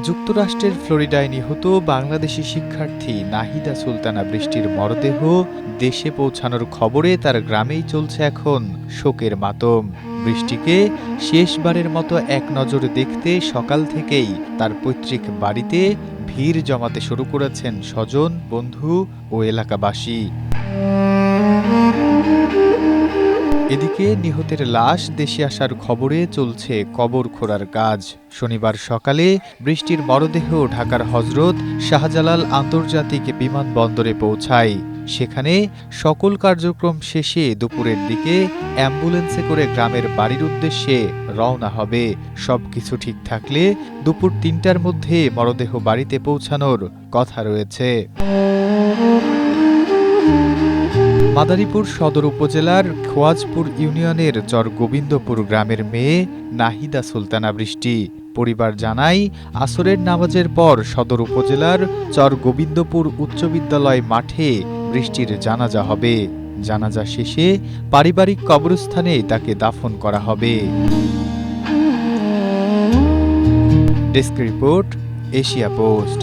যুক্তরাষ্ট্রের ফ্লোরিডায় নিহত বাংলাদেশি শিক্ষার্থী নাহিদা সুলতানা বৃষ্টির মরদেহ দেশে পৌঁছানোর খবরে তার গ্রামেই চলছে এখন শোকের মাতম। বৃষ্টিকে শেষবারের মতো এক নজর দেখতে সকাল থেকেই তার পৈতৃক বাড়িতে ভিড় জমাতে শুরু করেছেন স্বজন, বন্ধু ও এলাকাবাসী। এদিকে নিহতের লাশ দেশে আসার খবরে চলছে কবর খোঁড়ার কাজ। শনিবার সকালে বৃষ্টির মরদেহ ঢাকার হজরত শাহজালাল আন্তর্জাতিক বিমানবন্দরে পৌঁছায়। সেখানে সকল কার্যক্রম শেষে দুপুরের দিকে অ্যাম্বুলেন্সে করে গ্রামের বাড়ির উদ্দেশ্যে রওনা হবে। সবকিছু ঠিক থাকলে দুপুর ৩টার মধ্যে মরদেহ বাড়িতে পৌঁছানোর কথা রয়েছে। মাদারীপুর সদর উপজেলার খোয়াজপুর ইউনিয়নের চর গোবিন্দপুর গ্রামের মেয়ে নাহিদা সুলতানা বৃষ্টি। পরিবার জানায়, আসরের নামাজের পর সদর উপজেলার চর গোবিন্দপুর উচ্চ বিদ্যালয় মাঠে বৃষ্টির জানাজা হবে। জানাজা শেষে পারিবারিক কবরস্থানে তাকে দাফন করা হবে। Desk report, Asia post.